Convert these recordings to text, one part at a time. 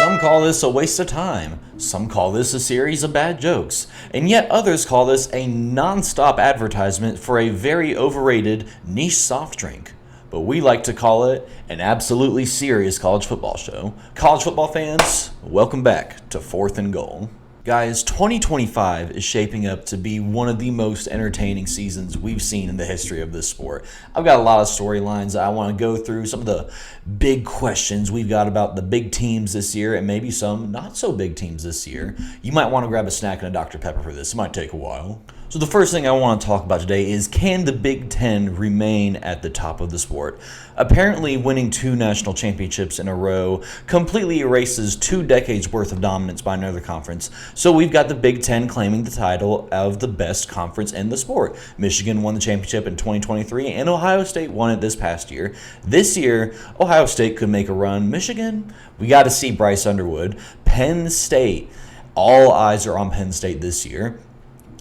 Some call this a waste of time, some call this a series of bad jokes, and yet others call this a non-stop advertisement for a very overrated niche soft drink. But we like to call it an absolutely serious college football show. College football fans, welcome back to Fourth and Goal. Guys, 2025 is shaping up to be one of the most entertaining seasons we've seen in the history of this sport. I've got a lot of storylines I want to go through, some of the big questions we've got about the big teams this year and maybe some not so big teams this year. You might want to grab a snack and a Dr. Pepper for this. It might take a while. So the first thing I want to talk about today is, can the Big Ten remain at the top of the sport? Apparently, winning 2 national championships in a row completely erases 2 decades worth of dominance by another conference. So we've got the Big Ten claiming the title of the best conference in the sport. Michigan won the championship in 2023, and Ohio State won it this past year. This year, Ohio State could make a run. Michigan, we got to see Bryce Underwood. Penn State, all eyes are on Penn State this year.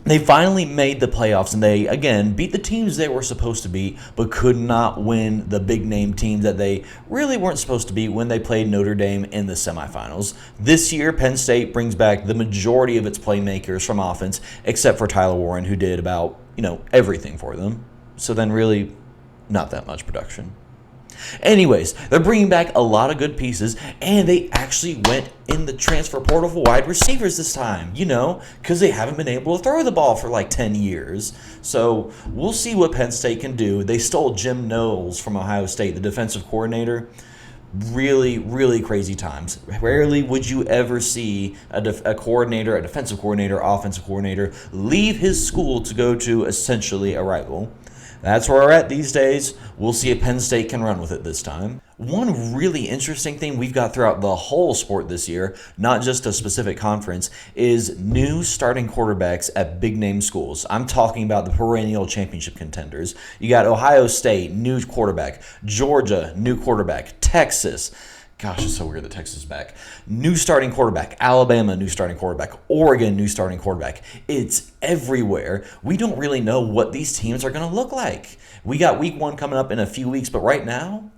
They finally made the playoffs, and they, again, beat the teams they were supposed to beat, but could not win the big-name teams that they really weren't supposed to beat when they played Notre Dame in the semifinals. This year, Penn State brings back the majority of its playmakers from offense, except for Tyler Warren, who did about, everything for them. So then really, not that much production. Anyways, they're bringing back a lot of good pieces, and they actually went in the transfer portal for wide receivers this time, because they haven't been able to throw the ball for like 10 years. So we'll see what Penn State can do. They stole Jim Knowles from Ohio State, the defensive coordinator. Really, really crazy times. Rarely would you ever see a defensive coordinator, offensive coordinator leave his school to go to essentially a rival. That's where we're at these days. We'll see if Penn State can run with it this time. One really interesting thing we've got throughout the whole sport this year, not just a specific conference, is new starting quarterbacks at big-name schools. I'm talking about the perennial championship contenders. You got Ohio State, new quarterback. Georgia, new quarterback. Texas. Gosh, it's so weird that Texas is back. New starting quarterback. Alabama, new starting quarterback. Oregon, new starting quarterback. It's everywhere. We don't really know what these teams are going to look like. We got week 1 coming up in a few weeks, but right now,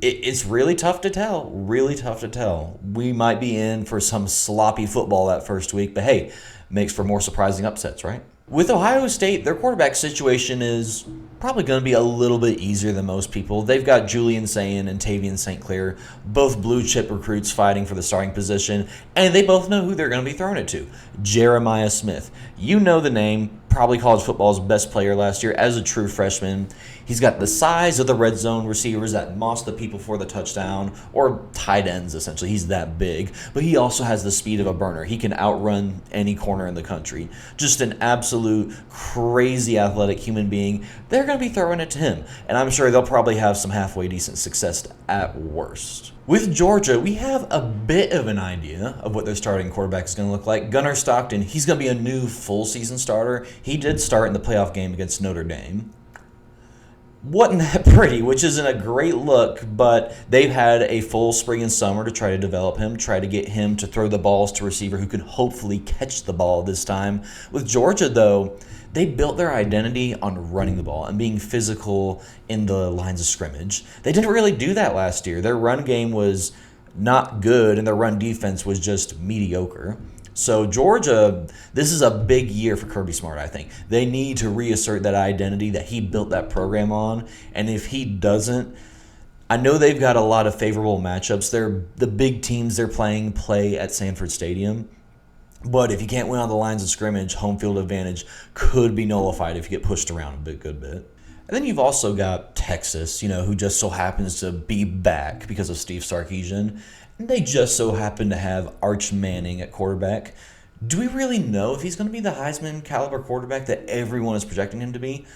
it's really tough to tell. Really tough to tell. We might be in for some sloppy football that first week, but hey, makes for more surprising upsets, right? With Ohio State, their quarterback situation is probably going to be a little bit easier than most people. They've got Julian Sayin and Tavian St. Clair, both blue-chip recruits fighting for the starting position, and they both know who they're going to be throwing it to. Jeremiah Smith. You know the name, probably college football's best player last year as a true freshman. He's got the size of the red zone receivers that moss the people for the touchdown, or tight ends, essentially. He's that big. But he also has the speed of a burner. He can outrun any corner in the country. Just an absolute crazy athletic human being. They're going to be throwing it to him. And I'm sure they'll probably have some halfway decent success at worst. With Georgia, we have a bit of an idea of what their starting quarterback is going to look like. Gunnar Stockton, he's going to be a new full-season starter. He did start in the playoff game against Notre Dame. Wasn't that pretty, which isn't a great look, but they've had a full spring and summer to try to develop him, try to get him to throw the balls to a receiver who can hopefully catch the ball this time. With Georgia, though, they built their identity on running the ball and being physical in the lines of scrimmage. They didn't really do that last year. Their run game was not good, and their run defense was just mediocre. So Georgia, this is a big year for Kirby Smart, I think. They need to reassert that identity that he built that program on. And if he doesn't, I know they've got a lot of favorable matchups. The big teams they're playing play at Sanford Stadium. But if you can't win on the lines of scrimmage, home field advantage could be nullified if you get pushed around a good bit. And then you've also got Texas, who just so happens to be back because of Steve Sarkisian. And they just so happen to have Arch Manning at quarterback. Do we really know if he's going to be the Heisman caliber quarterback that everyone is projecting him to be?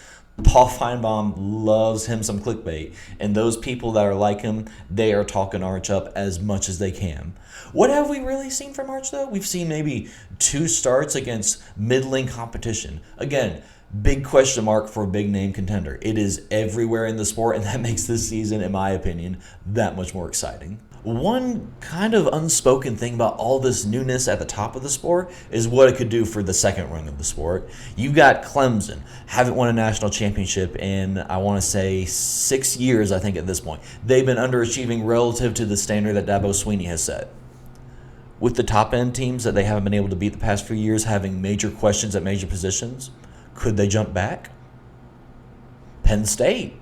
Paul Feinbaum loves him some clickbait, and those people that are like him, they are talking Arch up as much as they can. What have we really seen from Arch, though? We've seen maybe 2 starts against middling competition. Again, big question mark for a big-name contender. It is everywhere in the sport, and that makes this season, in my opinion, that much more exciting. One kind of unspoken thing about all this newness at the top of the sport is what it could do for the second rung of the sport. You got Clemson, haven't won a national championship in, I want to say, 6 years, I think, at this point. They've been underachieving relative to the standard that Dabo Swinney has set. with the top end teams that they haven't been able to beat the past few years having major questions at major positions, could they jump back? Penn State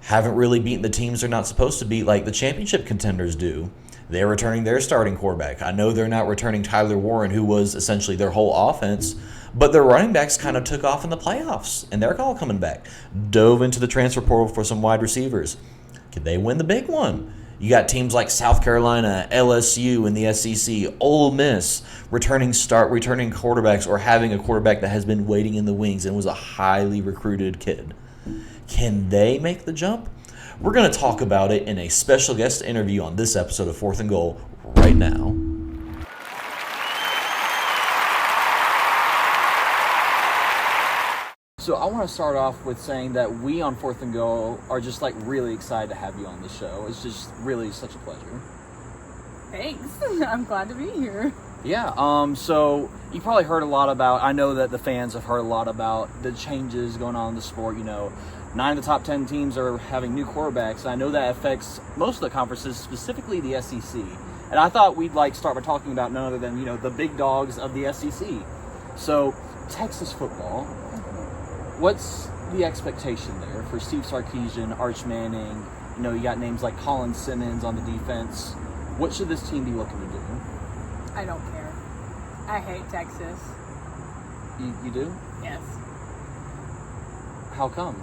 haven't really beaten the teams they're not supposed to beat like the championship contenders do. They're returning their starting quarterback. I know they're not returning Tyler Warren, who was essentially their whole offense, but their running backs kind of took off in the playoffs, and they're all coming back. Dove into the transfer portal for some wide receivers. Could they win the big one? You got teams like South Carolina, LSU in the SEC, Ole Miss returning quarterbacks or having a quarterback that has been waiting in the wings and was a highly recruited kid. Can they make the jump? We're going to talk about it in a special guest interview on this episode of Fourth and Goal right now. So I want to start off with saying that we on Fourth and Goal are just like really excited to have you on the show. It's just really such a pleasure. Thanks. I'm glad to be here. Yeah, so you probably heard a lot about, I know that the fans have heard a lot about the changes going on in the sport. 9 of the top 10 teams are having new quarterbacks, and I know that affects most of the conferences, specifically the SEC. And I thought we'd start by talking about none other than, the big dogs of the SEC. So, Texas football, what's the expectation there for Steve Sarkisian, Arch Manning? You got names like Colin Simmons on the defense. What should this team be looking to do? I don't care. I hate Texas. You do? Yes. How come?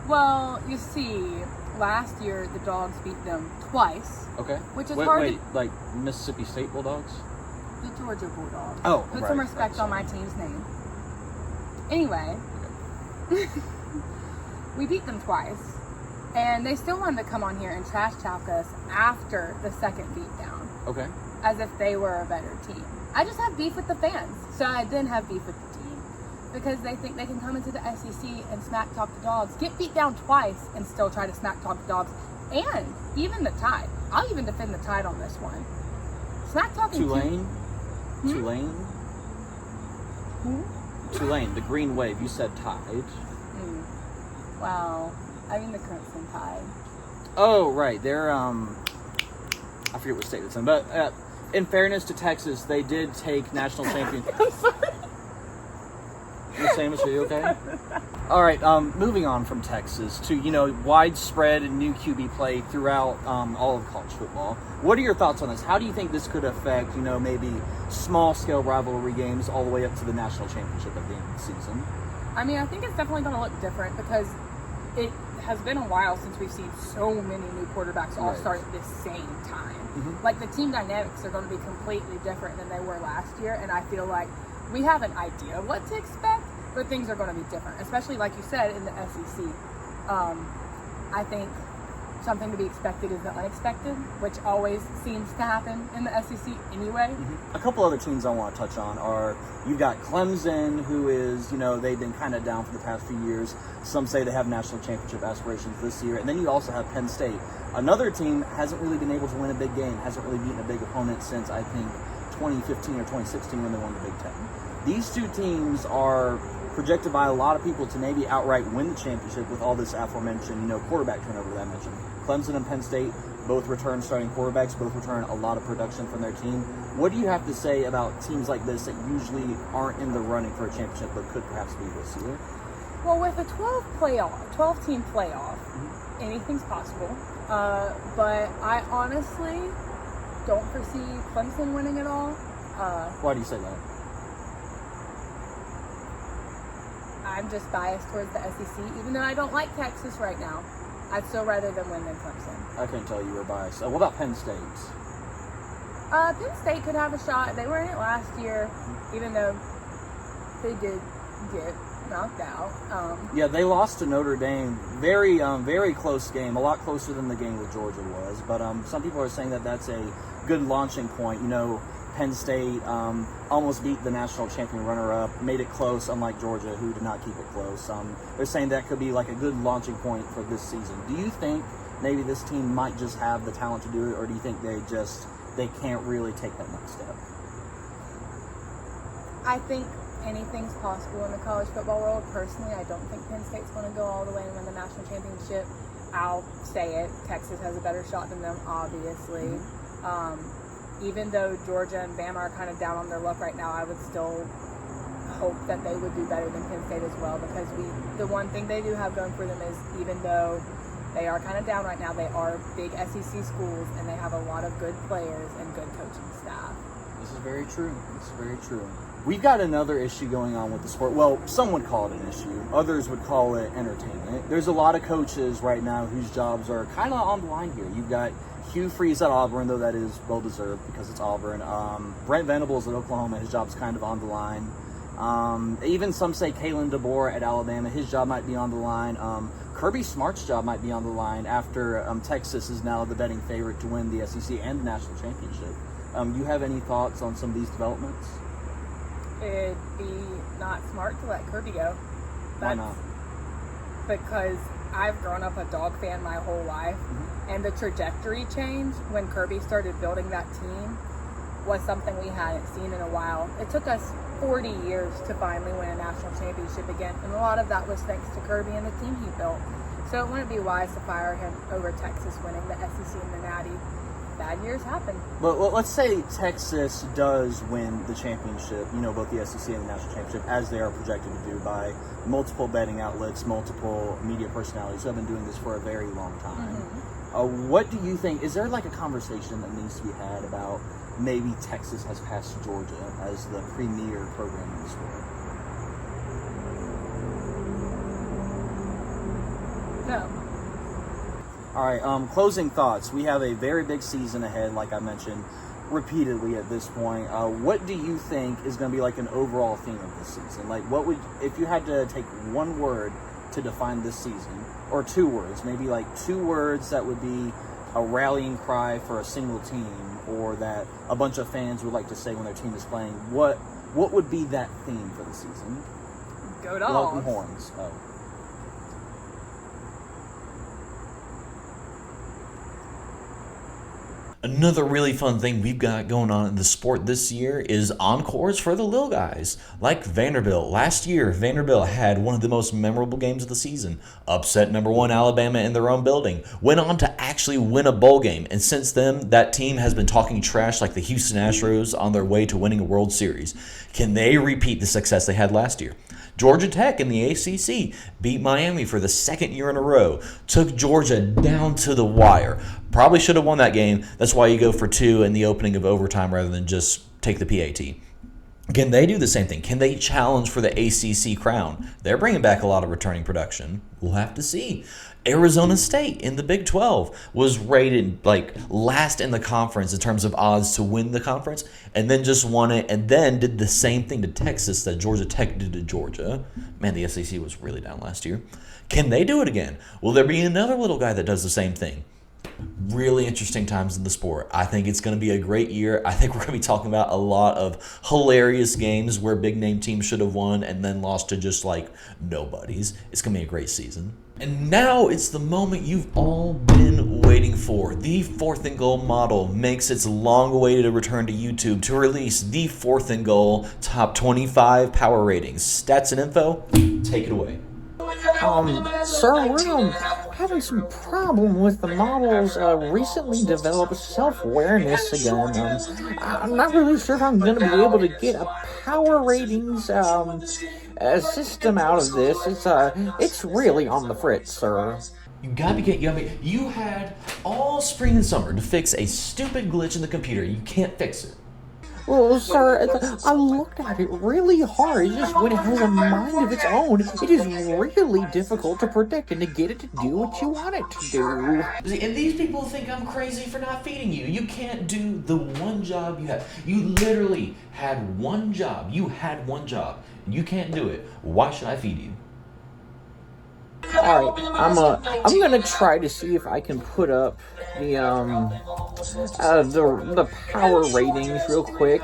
Well, you see, last year the Dogs beat them twice. Okay. Which is Wait, like Mississippi State Bulldogs? The Georgia Bulldogs. Oh, Put right, some respect right, on my team's name. Anyway, we beat them twice, and they still wanted to come on here and trash talk us after the second beatdown. Okay. As if they were a better team. I just have beef with the fans, so I didn't have beef with the team. Because they think they can come into the SEC and smack talk the Dogs, get beat down twice, and still try to smack talk the Dogs, and even the Tide. I'll even defend the Tide on this one. Smack talking Tulane? Tulane? Who? Tulane, the Green Wave. You said Tide. Well, I mean the Crimson Tide. Oh, right. They're, I forget what state it's in, but in fairness to Texas, they did take national champion. I'm sorry. Are you okay? All right, moving on from Texas to, widespread and new QB play throughout all of college football. What are your thoughts on this? How do you think this could affect, maybe small-scale rivalry games all the way up to the national championship at the end of the season? I mean, I think it's definitely going to look different because it has been a while since we've seen so many new quarterbacks all start at the same time. Mm-hmm. Like, the team dynamics are going to be completely different than they were last year, and I feel like we have an idea of what to expect, but things are going to be different, especially like you said in the SEC. I think something to be expected is the unexpected, which always seems to happen in the SEC anyway. Mm-hmm. A couple other teams I want to touch on are, you've got Clemson, who is, they've been kind of down for the past few years. Some say they have national championship aspirations this year. And then you also have Penn State. Another team hasn't really been able to win a big game, hasn't really beaten a big opponent since, I think, 2015 or 2016 when they won the Big Ten. These two teams are projected by a lot of people to maybe outright win the championship with all this aforementioned, quarterback turnover that I mentioned. Clemson and Penn State both return starting quarterbacks, both return a lot of production from their team. What do you have to say about teams like this that usually aren't in the running for a championship but could perhaps be this year? Well, with a 12-team playoff, anything's possible. But I honestly don't foresee Clemson winning it all. Why do you say that? I'm just biased towards the SEC, even though I don't like Texas right now. I'd still rather them win than Clemson. I couldn't tell you were biased. What about Penn State? Penn State could have a shot. They were in it last year, even though they did get knocked out. Yeah, they lost to Notre Dame. Very, very close game. A lot closer than the game with Georgia was. But some people are saying that that's a good launching point. Penn State almost beat the national champion runner-up, made it close, unlike Georgia, who did not keep it close. They're saying that could be like a good launching point for this season. Do you think maybe this team might just have the talent to do it, or do you think they can't really take that next step? I think anything's possible in the college football world. Personally, I don't think Penn State's going to go all the way and win the national championship. I'll say it. Texas has a better shot than them, obviously. even though Georgia and Bama are kind of down on their luck right now, I would still hope that they would do better than Penn State as well, because the one thing they do have going for them is, even though they are kind of down right now, they are big SEC schools and they have a lot of good players and good coaching staff. This is very true. This is very true. We've got another issue going on with the sport. Well, some would call it an issue. Others would call it entertainment. There's a lot of coaches right now whose jobs are kind of on the line here. You've got Hugh Freeze at Auburn, though that is well-deserved because it's Auburn. Brent Venables at Oklahoma, his job's kind of on the line. Even some say Kalen DeBoer at Alabama, his job might be on the line. Kirby Smart's job might be on the line after Texas is now the betting favorite to win the SEC and the national championship. You have any thoughts on some of these developments? It'd be not smart to let Kirby go. Why not? Because I've grown up a dog fan my whole life, and the trajectory change when Kirby started building that team was something we hadn't seen in a while. It took us 40 years to finally win a national championship again, and a lot of that was thanks to Kirby and the team he built. So it wouldn't be wise to fire him over Texas winning the SEC and the Natty. Bad years happen. Well, let's say Texas does win the championship, both the SEC and the national championship, as they are projected to do by multiple betting outlets, multiple media personalities who have been doing this for a very long time. What do you think? Is there like a conversation that needs to be had about maybe Texas has passed Georgia as the premier program in the sport? No. All right, closing thoughts. We have a very big season ahead, like I mentioned repeatedly at this point. What do you think is going to be like an overall theme of this season? Like, if you had to take one word to define this season, or two words, maybe like two words that would be a rallying cry for a single team, or that a bunch of fans would like to say when their team is playing, what would be that theme for the season? Go Dogs. Welcome Horns. Oh. Another really fun thing we've got going on in the sport this year is encores for the little guys. Like Vanderbilt. Last year, Vanderbilt had one of the most memorable games of the season. Upset number 1 Alabama in their own building. Went on to actually win a bowl game. And since then, that team has been talking trash like the Houston Astros on their way to winning a World Series. Can they repeat the success they had last year? Georgia Tech in the ACC beat Miami for the second year in a row. Took Georgia down to the wire. Probably should have won that game. That's why you go for 2 in the opening of overtime rather than just take the PAT. Can they do the same thing? Can they challenge for the ACC crown? They're bringing back a lot of returning production. We'll have to see. Arizona State in the Big 12 was rated like last in the conference in terms of odds to win the conference, and then just won it, and then did the same thing to Texas that Georgia Tech did to Georgia. Man, the SEC was really down last year. Can they do it again? Will there be another little guy that does the same thing? Really interesting times in the sport. I think it's going to be a great year. I think we're going to be talking about a lot of hilarious games where big name teams should have won and then lost to just like nobodies. It's going to be a great season. And now it's the moment you've all been waiting for. The 4th and Goal model makes its long-awaited return to YouTube to release the 4th and Goal top 25 power ratings. Stats and info, take it away. Sir, we're having some problem with the model's recently developed self-awareness again. I'm not really sure if I'm going to be able to get a power ratings system out of this. It's really on the fritz, sir. You had all spring and summer to fix a stupid glitch in the computer. You can't fix it. Well, sir, I looked at it really hard. It's just when it has a mind of its own, it is really difficult to predict and to get it to do what you want it to do. And these people think I'm crazy for not feeding you. You can't do the one job you have. You literally had one job. You had one job. You can't do it. Why should I feed you? All right, I'm gonna try to see if I can put up the power ratings real quick.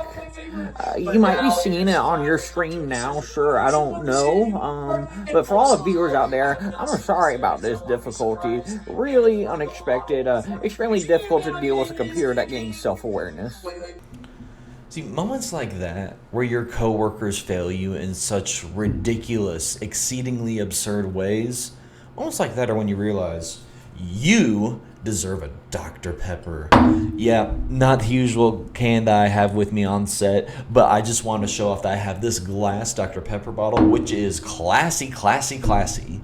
You might be seeing it on your screen now, sure, I don't know. But for all the viewers out there, I'm sorry about this difficulty. Really unexpected, extremely difficult to deal with a computer that gains self-awareness. See, moments like that, where your coworkers fail you in such ridiculous, exceedingly absurd ways, almost like that are when you realize you deserve a Dr. Pepper. Yeah, not the usual can that I have with me on set, but I just want to show off that I have this glass Dr. Pepper bottle, which is classy, classy, classy.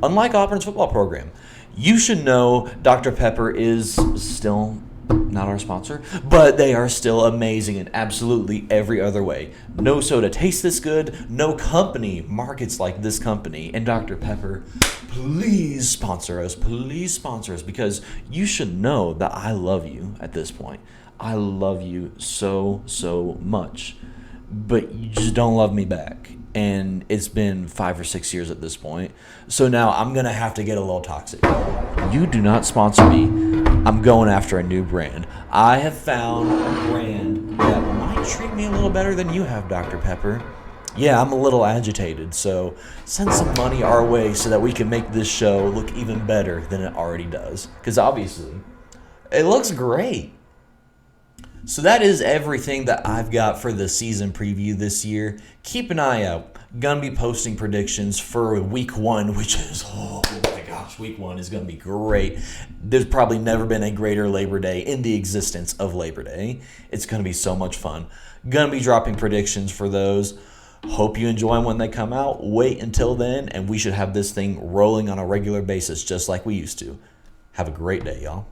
Unlike Auburn's football program, you should know Dr. Pepper is still not our sponsor, but they are still amazing in absolutely every other way. No soda tastes this good, no company markets like this company, and Dr. Pepper, please sponsor us, because you should know that I love you at this point. I love you so, so much, but you just don't love me back. And it's been 5 or 6 years at this point. So now I'm going to have to get a little toxic. You do not sponsor me. I'm going after a new brand. I have found a brand that might treat me a little better than you have, Dr. Pepper. Yeah, I'm a little agitated, so send some money our way so that we can make this show look even better than it already does. Because obviously, it looks great. So that is everything that I've got for the season preview this year. Keep an eye out. Gonna be posting predictions for week 1, which is, oh my gosh, week 1 is gonna be great. There's probably never been a greater Labor Day in the existence of Labor Day. It's gonna be so much fun. Gonna be dropping predictions for those. Hope you enjoy them when they come out. Wait until then, and we should have this thing rolling on a regular basis just like we used to. Have a great day, y'all.